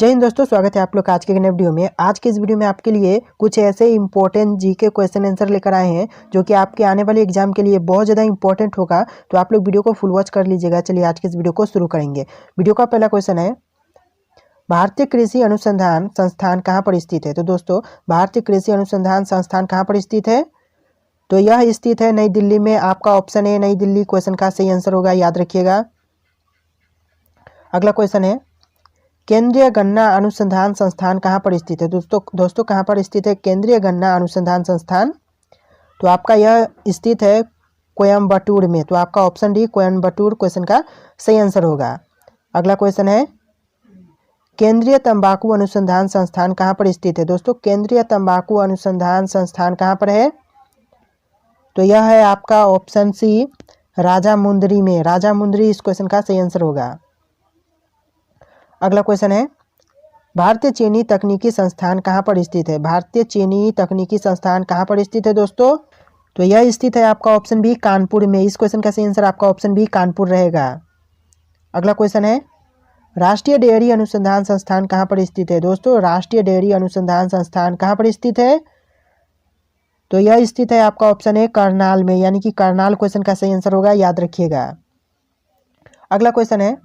जय हिंद दोस्तों, स्वागत है आप लोग आज के नए वीडियो में। आज के इस वीडियो में आपके लिए कुछ ऐसे इंपॉर्टेंट जीके क्वेश्चन आंसर लेकर आए हैं जो कि आपके आने वाले एग्जाम के लिए बहुत ज़्यादा इंपॉर्टेंट होगा। तो आप लोग वीडियो को फुल वॉच कर लीजिएगा। चलिए आज के इस वीडियो को शुरू करेंगे। वीडियो का पहला क्वेश्चन है, भारतीय कृषि अनुसंधान संस्थान कहाँ पर स्थित है। तो दोस्तों, भारतीय कृषि अनुसंधान संस्थान कहाँ पर स्थित है, तो यह स्थित है नई दिल्ली में। आपका ऑप्शन है नई दिल्ली क्वेश्चन का सही आंसर होगा, याद रखिएगा। अगला क्वेश्चन है, केंद्रीय गन्ना अनुसंधान संस्थान कहाँ पर स्थित है। दोस्तों कहाँ पर स्थित है केंद्रीय गन्ना अनुसंधान संस्थान, तो आपका यह स्थित है कोयम्बटूर में। तो आपका ऑप्शन डी कोयम्बटूर क्वेश्चन का सही आंसर होगा। अगला क्वेश्चन है, केंद्रीय तंबाकू अनुसंधान संस्थान कहाँ पर स्थित है। दोस्तों, केंद्रीय तंबाकू अनुसंधान संस्थान कहाँ पर है, तो यह है आपका ऑप्शन सी राजामुंदरी में। राजामुंदरी इस क्वेश्चन का सही आंसर होगा। अगला क्वेश्चन है, भारतीय चीनी तकनीकी संस्थान कहाँ पर स्थित है। भारतीय चीनी तकनीकी संस्थान कहाँ पर स्थित है दोस्तों, तो यह स्थित है आपका ऑप्शन बी कानपुर में। इस क्वेश्चन का सही आंसर आपका ऑप्शन बी कानपुर रहेगा। अगला क्वेश्चन है, राष्ट्रीय डेयरी अनुसंधान संस्थान कहाँ पर स्थित है। दोस्तों, राष्ट्रीय डेयरी अनुसंधान संस्थान कहाँ पर स्थित है, तो यह स्थित है आपका ऑप्शन है करनाल में, यानी कि करनाल क्वेश्चन का सही आंसर होगा, याद रखिएगा। अगला क्वेश्चन है,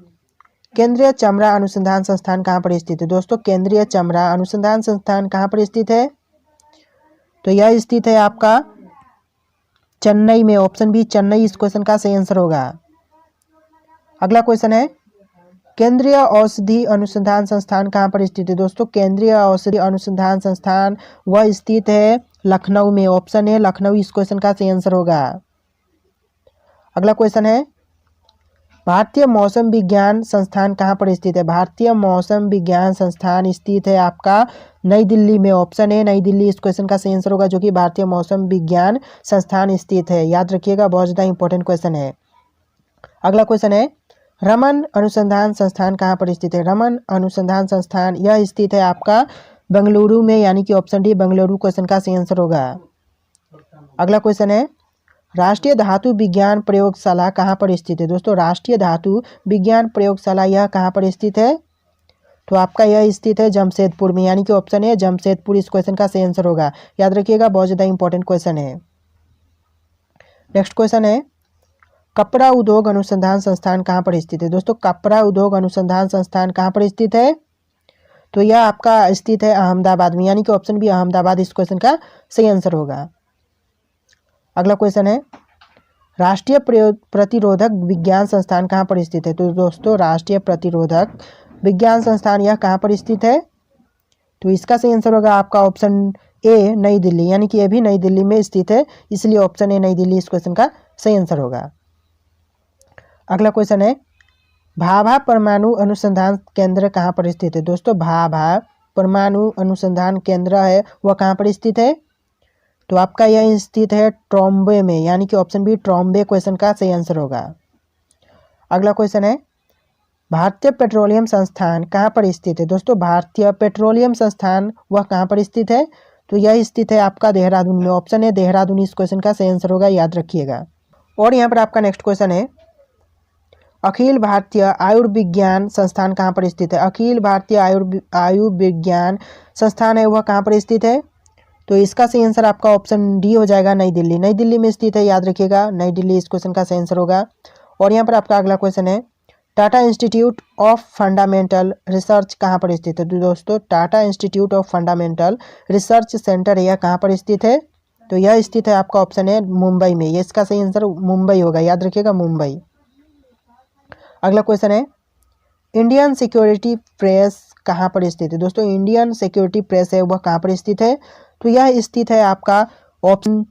केंद्रीय चमड़ा अनुसंधान संस्थान कहाँ पर स्थित है। दोस्तों, केंद्रीय चमड़ा अनुसंधान संस्थान कहाँ पर स्थित है, तो यह स्थित है आपका चेन्नई में। ऑप्शन बी चेन्नई इस क्वेश्चन का सही आंसर होगा। अगला क्वेश्चन है, केंद्रीय औषधि अनुसंधान संस्थान कहाँ पर स्थित है। दोस्तों, केंद्रीय औषधि अनुसंधान संस्थान वह स्थित है लखनऊ में। ऑप्शन है लखनऊ इस क्वेश्चन का सही आंसर होगा। अगला क्वेश्चन है, भारतीय मौसम विज्ञान संस्थान कहाँ पर स्थित है। भारतीय मौसम विज्ञान संस्थान स्थित है आपका नई दिल्ली में। ऑप्शन है नई दिल्ली इस क्वेश्चन का सही आंसर होगा, जो कि भारतीय मौसम विज्ञान संस्थान स्थित है, याद रखिएगा, बहुत ज़्यादा इंपॉर्टेंट क्वेश्चन है। अगला क्वेश्चन है, रमन अनुसंधान संस्थान कहाँ पर स्थित है। रमन अनुसंधान संस्थान यह स्थित है आपका बेंगलुरु में, यानी कि ऑप्शन डी बेंगलुरु क्वेश्चन का सही आंसर होगा। अगला क्वेश्चन है, राष्ट्रीय धातु विज्ञान प्रयोगशाला कहाँ पर स्थित है। दोस्तों, राष्ट्रीय धातु विज्ञान प्रयोगशाला यह कहाँ पर स्थित है, तो आपका यह स्थित है जमशेदपुर में, यानी कि ऑप्शन है जमशेदपुर इस क्वेश्चन का सही आंसर होगा, याद रखिएगा, बहुत ज़्यादा इंपॉर्टेंट क्वेश्चन है। नेक्स्ट क्वेश्चन है, कपड़ा उद्योग अनुसंधान संस्थान कहाँ पर स्थित है। दोस्तों, कपड़ा उद्योग अनुसंधान संस्थान कहाँ पर स्थित है, तो यह आपका स्थित है अहमदाबाद में, यानी कि ऑप्शन बी अहमदाबाद इस क्वेश्चन का सही आंसर होगा। अगला क्वेश्चन है, राष्ट्रीय प्रतिरोधक विज्ञान संस्थान कहाँ पर स्थित है। तो दोस्तों, राष्ट्रीय प्रतिरोधक विज्ञान संस्थान यह कहाँ पर स्थित है, तो इसका सही आंसर होगा आपका ऑप्शन ए नई दिल्ली, यानी कि ये भी नई दिल्ली में स्थित है, इसलिए ऑप्शन ए नई दिल्ली इस क्वेश्चन का सही आंसर होगा। अगला क्वेश्चन है, भाभा परमाणु अनुसंधान केंद्र कहाँ पर स्थित है। दोस्तों, भाभा परमाणु अनुसंधान केंद्र है वह कहाँ पर स्थित है, तो आपका यह स्थित है ट्रॉम्बे में, यानी कि ऑप्शन बी ट्रॉम्बे क्वेश्चन का सही आंसर होगा। अगला क्वेश्चन है, भारतीय पेट्रोलियम संस्थान कहाँ पर स्थित है। दोस्तों, भारतीय पेट्रोलियम संस्थान वह कहाँ पर स्थित है, तो यह स्थित है आपका देहरादून में। ऑप्शन है देहरादून इस क्वेश्चन का सही आंसर होगा, याद रखिएगा। और यहाँ पर आपका नेक्स्ट क्वेश्चन है, अखिल भारतीय आयुर्विज्ञान संस्थान कहाँ पर स्थित है। अखिल भारतीय आयुर्विज्ञान संस्थान है वह कहाँ पर स्थित है, तो इसका सही आंसर आपका ऑप्शन डी हो जाएगा नई दिल्ली। नई दिल्ली में स्थित है, याद रखिएगा, नई दिल्ली इस क्वेश्चन का सही आंसर होगा। और यहाँ पर आपका अगला क्वेश्चन है, Tata institute of fundamental research कहाँ पर स्थित है। तो दोस्तों, Tata institute of fundamental research centre यह कहाँ पर स्थित है, तो यह स्थित है आपका ऑप्शन है मुंबई में। ये इसका सही आंसर मुंबई होगा, याद रखिएगा, मुंबई। अगला क्वेश्चन है, इंडियन सिक्योरिटी प्रेस कहाँ पर स्थित है। दोस्तों, इंडियन सिक्योरिटी प्रेस है वह कहाँ पर स्थित है, तो यह स्थित है आपका ऑप्शन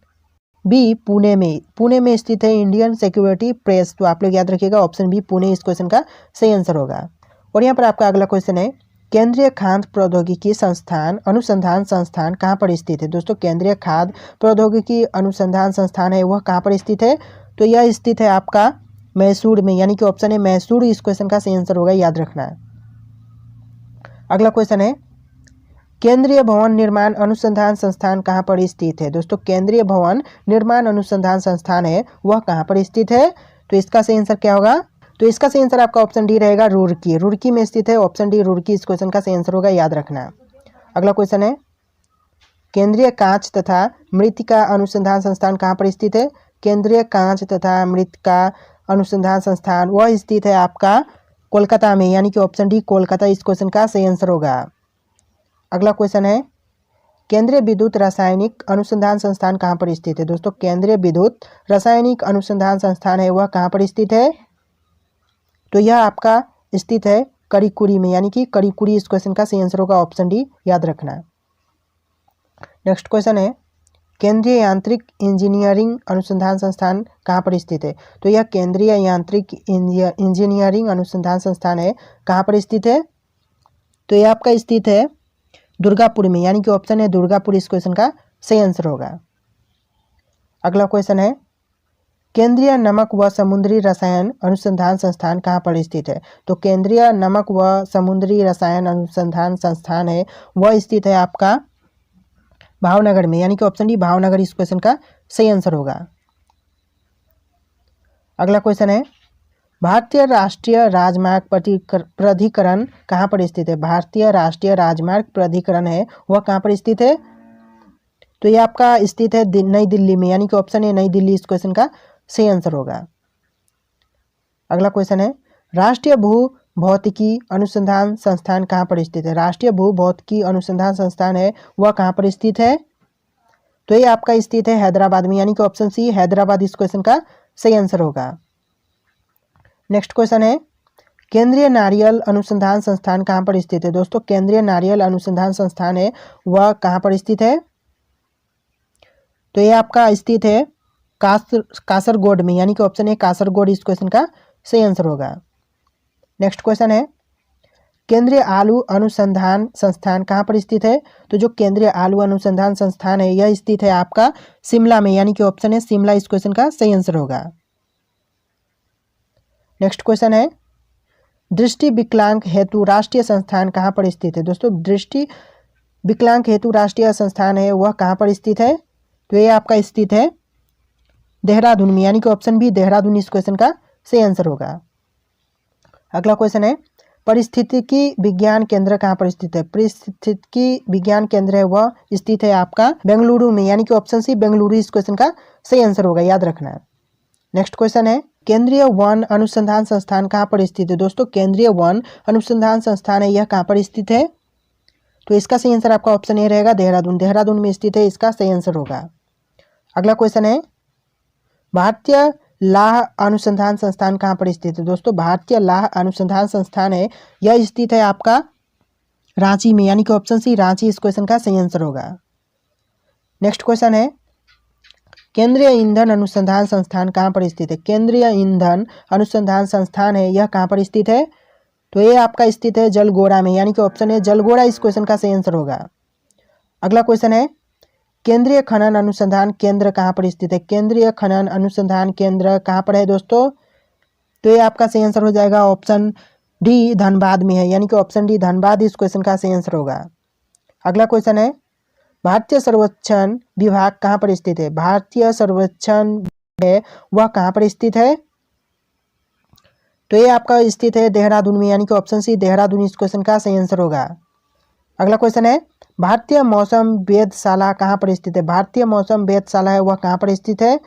बी पुणे में। पुणे में स्थित है इंडियन सिक्योरिटी प्रेस, तो आप लोग याद रखिएगा, ऑप्शन बी पुणे इस क्वेश्चन का सही आंसर होगा। और यहाँ पर आपका अगला क्वेश्चन है, केंद्रीय खाद्य प्रौद्योगिकी संस्थान अनुसंधान संस्थान कहाँ पर स्थित है। दोस्तों, केंद्रीय खाद्य प्रौद्योगिकी अनुसंधान संस्थान है वह कहाँ पर स्थित है, तो यह स्थित है आपका मैसूर में, यानी कि ऑप्शन है मैसूर इस क्वेश्चन का सही आंसर होगा, याद रखना। अगला क्वेश्चन है, केंद्रीय भवन निर्माण अनुसंधान संस्थान कहाँ पर स्थित है। दोस्तों, केंद्रीय भवन निर्माण अनुसंधान संस्थान है वह कहाँ पर स्थित है, तो इसका सही आंसर क्या होगा, तो इसका सही आंसर आपका ऑप्शन डी रहेगा रुड़की। रुड़की में स्थित है, ऑप्शन डी रुड़की इस क्वेश्चन का सही आंसर होगा, याद रखना। अगला क्वेश्चन है, केंद्रीय कांच तथा मृत्तिका अनुसंधान संस्थान कहाँ पर स्थित है? केंद्रीय कांच तथा मृत्तिका अनुसंधान संस्थान वह स्थित है आपका कोलकाता में, यानी कि ऑप्शन डी कोलकाता इस क्वेश्चन का सही आंसर होगा। अगला क्वेश्चन है, केंद्रीय विद्युत रासायनिक अनुसंधान संस्थान कहाँ पर स्थित है? दोस्तों केंद्रीय विद्युत रासायनिक अनुसंधान संस्थान है वह कहाँ पर स्थित है? तो यह आपका स्थित है करीकुरी में, यानी कि करीकुरी इस क्वेश्चन का सही आंसर होगा, ऑप्शन डी याद रखना। नेक्स्ट क्वेश्चन है, केंद्रीय यांत्रिक इंजीनियरिंग अनुसंधान संस्थान कहाँ पर स्थित है? तो यह केंद्रीय यांत्रिक इंजीनियरिंग अनुसंधान संस्थान है कहाँ पर स्थित है? तो यह आपका स्थित है दुर्गापुर में, यानी कि ऑप्शन है दुर्गापुर इस क्वेश्चन का सही आंसर होगा। अगला क्वेश्चन है, केंद्रीय नमक व समुद्री रसायन अनुसंधान संस्थान कहाँ पर स्थित है? तो केंद्रीय नमक व समुद्री रसायन अनुसंधान संस्थान है वह स्थित है आपका भावनगर में, यानी कि ऑप्शन डी भावनगर इस क्वेश्चन का सही आंसर होगा। अगला क्वेश्चन है, भारतीय राष्ट्रीय राजमार्ग प्राधिकरण कहाँ पर स्थित है? भारतीय राष्ट्रीय राजमार्ग प्राधिकरण है वह कहाँ पर स्थित है? तो ये आपका स्थित है नई दिल्ली में, यानी कि ऑप्शन ए नई दिल्ली इस क्वेश्चन का सही आंसर होगा। अगला क्वेश्चन है, राष्ट्रीय भू भौतिकी अनुसंधान संस्थान कहाँ पर स्थित है? राष्ट्रीय भू भौतिकी अनुसंधान संस्थान है वह कहाँ पर स्थित है? तो ये आपका स्थित है हैदराबाद में, यानी कि ऑप्शन सी हैदराबाद इस क्वेश्चन का सही आंसर होगा। नेक्स्ट क्वेश्चन है, केंद्रीय नारियल अनुसंधान संस्थान कहाँ पर स्थित है? दोस्तों केंद्रीय नारियल अनुसंधान संस्थान है वह कहाँ पर स्थित है? तो ये आपका स्थित है कासरगोड में, यानी कि ऑप्शन ए कासरगोड इस क्वेश्चन का सही आंसर होगा। नेक्स्ट क्वेश्चन है, केंद्रीय आलू अनुसंधान संस्थान कहाँ पर स्थित है? तो जो केंद्रीय आलू अनुसंधान संस्थान है यह स्थित है आपका शिमला में, यानी कि ऑप्शन है शिमला इस क्वेश्चन का सही आंसर होगा। नेक्स्ट क्वेश्चन है, दृष्टि विकलांग हेतु राष्ट्रीय संस्थान कहाँ पर स्थित है? दोस्तों दृष्टि विकलांग हेतु राष्ट्रीय संस्थान है वह कहाँ पर स्थित है? तो ये आपका स्थित है देहरादून में, यानी कि ऑप्शन बी देहरादून इस क्वेश्चन का सही आंसर होगा। अगला क्वेश्चन है, परिस्थितिकी विज्ञान केंद्र कहाँ पर स्थित है? परिस्थितिकी विज्ञान केंद्र है वह स्थित है आपका बेंगलुरु में, यानी कि ऑप्शन सी बेंगलुरु इस क्वेश्चन का सही आंसर होगा, याद रखना। नेक्स्ट क्वेश्चन है, केंद्रीय वन अनुसंधान संस्थान कहाँ पर स्थित है? दोस्तों केंद्रीय वन अनुसंधान संस्थान है यह कहाँ पर स्थित है? तो इसका सही आंसर आपका ऑप्शन ए रहेगा देहरादून, देहरादून में स्थित है, इसका सही आंसर होगा। अगला क्वेश्चन है, भारतीय लाह अनुसंधान संस्थान कहाँ पर स्थित है? दोस्तों भारतीय लाह अनुसंधान संस्थान है यह स्थित है आपका रांची में, यानी कि ऑप्शन सी रांची इस क्वेश्चन का सही आंसर होगा। नेक्स्ट क्वेश्चन है, केंद्रीय ईंधन अनुसंधान संस्थान कहाँ पर स्थित है? केंद्रीय ईंधन अनुसंधान संस्थान है यह कहाँ पर स्थित है? तो ये आपका स्थित है जलगोड़ा में, यानी कि ऑप्शन है जलगोड़ा इस क्वेश्चन का सही आंसर होगा। अगला क्वेश्चन है, केंद्रीय खनन अनुसंधान केंद्र कहाँ पर स्थित है? केंद्रीय खनन अनुसंधान केंद्र कहाँ पर है दोस्तों? तो ये आपका सही आंसर हो जाएगा ऑप्शन डी धनबाद में है, यानी कि ऑप्शन डी धनबाद इस क्वेश्चन का सही आंसर होगा। अगला क्वेश्चन है, भारतीय सर्वेक्षण विभाग कहाँ पर स्थित है? भारतीय सर्वेक्षण है वह कहाँ पर स्थित है? तो ये आपका स्थित है देहरादून में, यानी कि ऑप्शन सी देहरादून इस क्वेश्चन का सही आंसर होगा। अगला क्वेश्चन है, भारतीय मौसम वेधशाला कहाँ पर स्थित है? भारतीय मौसम वेधशाला है वह कहाँ पर स्थित है?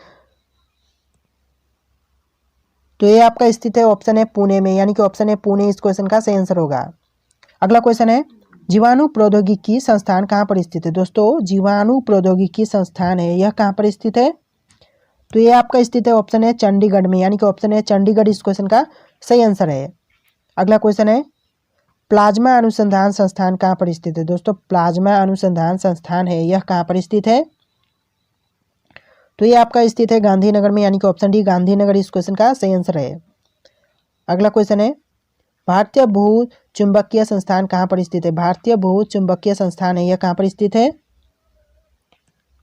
तो ये आपका स्थित है ऑप्शन है पुणे में, यानी कि ऑप्शन है पुणे इस क्वेश्चन का सही आंसर होगा। अगला क्वेश्चन है, जीवाणु प्रौद्योगिकी संस्थान कहाँ पर स्थित है? दोस्तों जीवाणु प्रौद्योगिकी संस्थान है यह कहाँ पर स्थित है? तो ये आपका स्थित है ऑप्शन है चंडीगढ़ में, यानी कि ऑप्शन है चंडीगढ़ इस क्वेश्चन का सही आंसर है। अगला क्वेश्चन है, प्लाज्मा अनुसंधान संस्थान कहाँ पर स्थित है? दोस्तों प्लाज्मा अनुसंधान संस्थान है यह कहाँ पर स्थित है? तो ये आपका स्थित है गांधीनगर में, यानी कि ऑप्शन डी गांधीनगर इस क्वेश्चन का सही आंसर है। अगला क्वेश्चन है, भारतीय भू चुंबकीय संस्थान कहाँ पर स्थित है? भारतीय भू चुंबकीय संस्थान है यह कहाँ पर स्थित है?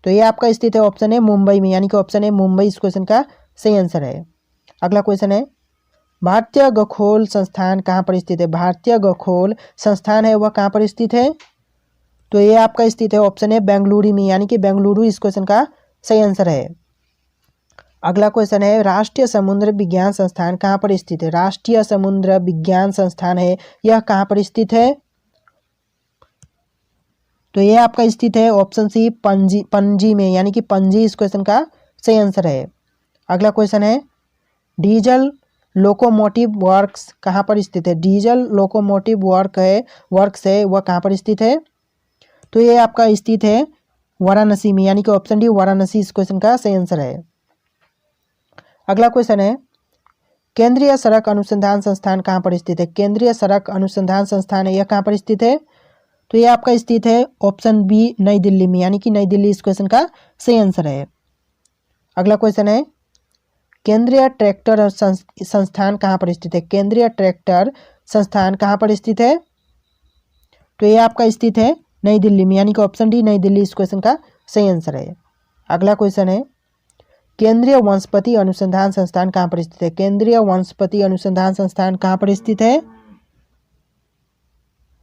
तो ये आपका स्थित है ऑप्शन है मुंबई में, यानी कि ऑप्शन है मुंबई इस क्वेश्चन का सही आंसर है। अगला क्वेश्चन है, भारतीय खगोल संस्थान कहाँ पर स्थित है? भारतीय खगोल संस्थान है वह कहाँ पर स्थित है? तो ये आपका स्थित है ऑप्शन है बेंगलुरु में, यानी कि बेंगलुरु इस क्वेश्चन का सही आंसर है। अगला क्वेश्चन है राष्ट्रीय समुद्र विज्ञान संस्थान कहाँ पर स्थित है। राष्ट्रीय समुद्र विज्ञान संस्थान है, यह कहाँ पर स्थित है। तो ये आपका स्थित है ऑप्शन सी पणजी में, यानी कि पणजी इस क्वेश्चन का सही आंसर है। अगला क्वेश्चन है डीजल लोकोमोटिव वर्क्स कहाँ पर स्थित है। डीजल लोकोमोटिव वर्क्स है वह कहाँ पर स्थित है। तो ये आपका स्थित है वाराणसी में, यानी कि ऑप्शन डी वाराणसी इस क्वेश्चन का सही आंसर है। अगला क्वेश्चन है केंद्रीय सड़क अनुसंधान संस्थान कहाँ पर स्थित है। केंद्रीय सड़क अनुसंधान संस्थान है, यह कहाँ पर स्थित है। तो ये आपका स्थित है ऑप्शन बी नई दिल्ली में, यानी कि नई दिल्ली इस क्वेश्चन का सही आंसर है। अगला क्वेश्चन है केंद्रीय ट्रैक्टर संस्थान कहाँ पर स्थित है। केंद्रीय ट्रैक्टर संस्थान कहाँ पर स्थित है। तो ये आपका स्थित है नई दिल्ली में, यानी कि ऑप्शन डी नई दिल्ली इस क्वेश्चन का सही आंसर है। अगला क्वेश्चन है केंद्रीय वनस्पति अनुसंधान संस्थान कहाँ पर स्थित है। केंद्रीय वनस्पति अनुसंधान संस्थान कहाँ पर स्थित है।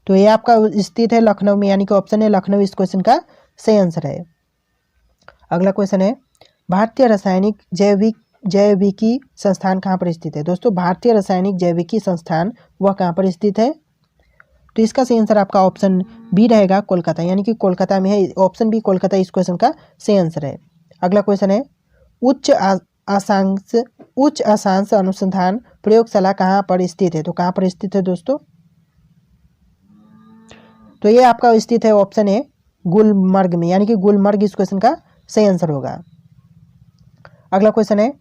तो ये आपका स्थित है लखनऊ में, यानी कि ऑप्शन है लखनऊ इस क्वेश्चन का सही आंसर है। अगला क्वेश्चन है भारतीय रासायनिक जैविकी संस्थान कहाँ पर स्थित है। दोस्तों भारतीय रासायनिक जैविकी संस्थान वह कहाँ पर स्थित है। तो इसका सही आंसर आपका ऑप्शन बी रहेगा कोलकाता, यानी कि कोलकाता में है। ऑप्शन बी कोलकाता इस क्वेश्चन का सही आंसर है। अगला क्वेश्चन है उच्च अक्षांश अनुसंधान प्रयोगशाला कहाँ पर स्थित है। तो कहाँ पर स्थित है दोस्तों। तो ये आपका स्थित है ऑप्शन है गुलमर्ग में, यानी कि गुलमर्ग इस क्वेश्चन का सही आंसर होगा। अगला क्वेश्चन है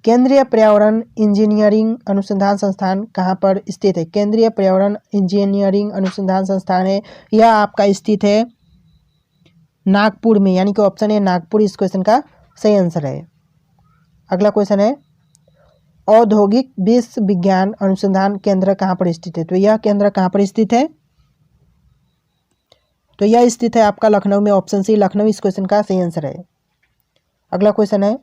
केंद्रीय पर्यावरण इंजीनियरिंग अनुसंधान संस्थान कहाँ पर स्थित है। केंद्रीय पर्यावरण इंजीनियरिंग अनुसंधान संस्थान है, यह आपका स्थित है नागपुर में, यानी कि ऑप्शन है नागपुर इस क्वेश्चन का सही आंसर है। अगला क्वेश्चन है औद्योगिक विश्वविज्ञान अनुसंधान केंद्र कहाँ पर स्थित है। तो यह केंद्र कहाँ पर स्थित है। तो यह स्थित है आपका लखनऊ में, ऑप्शन सी लखनऊ इस क्वेश्चन का सही आंसर है। अगला क्वेश्चन है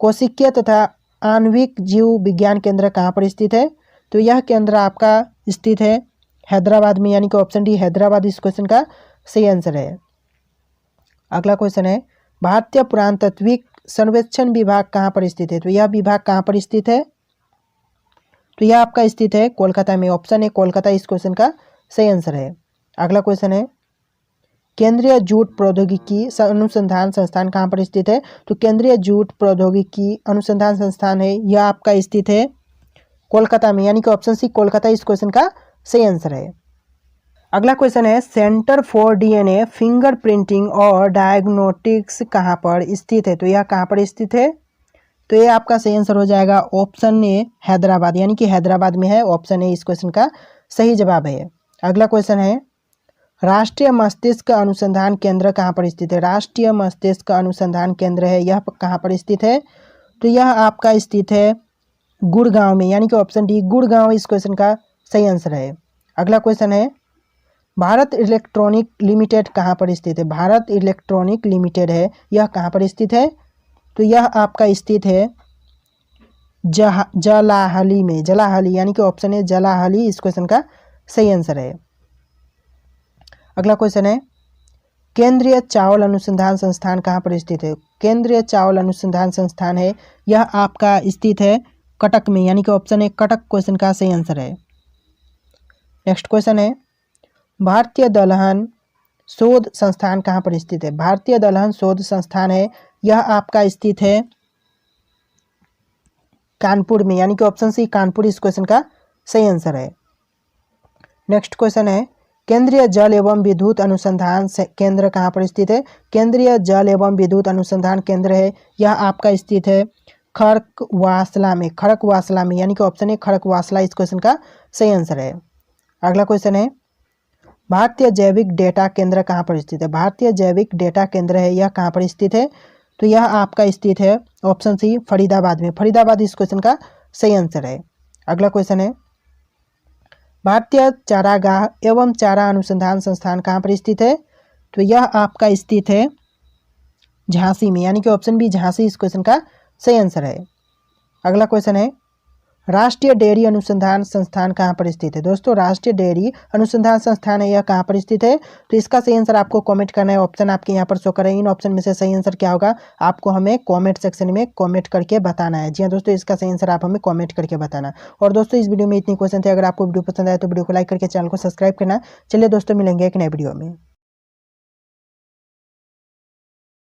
कोशिकीय तथा आणविक जीव विज्ञान केंद्र कहाँ पर स्थित है। तो यह केंद्र आपका स्थित है हैदराबाद में, यानी कि ऑप्शन डी हैदराबाद इस क्वेश्चन का सही आंसर है। अगला क्वेश्चन है भारतीय पुरातत्विक सर्वेक्षण विभाग कहाँ पर स्थित है। तो यह विभाग कहाँ पर स्थित है। तो यह आपका स्थित है कोलकाता में, ऑप्शन है कोलकाता इस क्वेश्चन का सही आंसर है। अगला क्वेश्चन है केंद्रीय जूट प्रौद्योगिकी अनुसंधान संस्थान कहाँ पर स्थित है। तो केंद्रीय जूट प्रौद्योगिकी अनुसंधान संस्थान है, यह आपका स्थित है कोलकाता में, यानी कि ऑप्शन सी कोलकाता इस क्वेश्चन का सही आंसर है। अगला क्वेश्चन है centre for DNA finger printing और डायग्नोस्टिक्स कहाँ पर स्थित है। तो यह कहाँ पर स्थित है। तो ये आपका सही आंसर हो जाएगा ऑप्शन ए हैदराबाद, यानी कि हैदराबाद में है, ऑप्शन ए इस क्वेश्चन का सही जवाब है। अगला क्वेश्चन है राष्ट्रीय मस्तिष्क अनुसंधान केंद्र कहाँ पर स्थित है। राष्ट्रीय मस्तिष्क अनुसंधान केंद्र है, यह कहाँ पर स्थित है। तो यह आपका स्थित है गुड़गांव में, यानी कि ऑप्शन डी गुड़गांव इस क्वेश्चन का सही आंसर है। अगला क्वेश्चन है भारत इलेक्ट्रॉनिक लिमिटेड कहाँ पर स्थित है। भारत इलेक्ट्रॉनिक लिमिटेड है, यह कहाँ पर स्थित है। तो यह आपका स्थित है जलाहली में, जलाहली यानी कि ऑप्शन है जलाहली इस क्वेश्चन का सही आंसर है। अगला क्वेश्चन है केंद्रीय चावल अनुसंधान संस्थान कहाँ पर स्थित है। केंद्रीय चावल अनुसंधान संस्थान है, यह आपका स्थित है कटक में, यानी कि ऑप्शन है कटक क्वेश्चन का सही आंसर है। नेक्स्ट क्वेश्चन है भारतीय दलहन शोध संस्थान कहाँ पर स्थित है। भारतीय दलहन शोध संस्थान है, यह आपका स्थित है कानपुर में, यानी कि ऑप्शन सी कानपुर इस क्वेश्चन का सही आंसर है। नेक्स्ट क्वेश्चन है केंद्रीय जल एवं विद्युत अनुसंधान केंद्र कहाँ पर स्थित है। केंद्रीय जल एवं विद्युत अनुसंधान केंद्र है, यह आपका स्थित है खड़कवासला में, खड़कवासला में, यानी कि ऑप्शन है खड़कवासला इस क्वेश्चन का सही आंसर है। अगला क्वेश्चन है भारतीय जैविक डेटा केंद्र कहाँ पर स्थित है। भारतीय जैविक डेटा केंद्र है, यह कहाँ पर स्थित है। तो यह आपका स्थित है ऑप्शन सी फरीदाबाद में, फरीदाबाद इस क्वेश्चन का सही आंसर है। अगला क्वेश्चन है भारतीय चारागाह एवं चारा अनुसंधान संस्थान कहाँ पर स्थित है। तो यह आपका स्थित है झांसी में, यानी कि ऑप्शन बी झांसी इस क्वेश्चन का सही आंसर है। अगला क्वेश्चन है राष्ट्रीय डेयरी अनुसंधान संस्थान कहाँ पर स्थित है? दोस्तों राष्ट्रीय डेयरी अनुसंधान संस्थान है, यह कहाँ पर स्थित है? तो इसका सही आंसर आपको कमेंट करना है। ऑप्शन आपके यहाँ पर शो कर रहे हैं, इन ऑप्शन में से सही आंसर क्या होगा आपको हमें कमेंट सेक्शन में कमेंट करके बताना है। जी हाँ दोस्तों, इसका सही आंसर आप हमें कमेंट करके बताना। और दोस्तों इस वीडियो में इतनी क्वेश्चन थे। अगर आपको वीडियो पसंद आए तो वीडियो को लाइक करके चैनल को सब्सक्राइब करना। चलिए दोस्तों, मिलेंगे एक नए वीडियो में।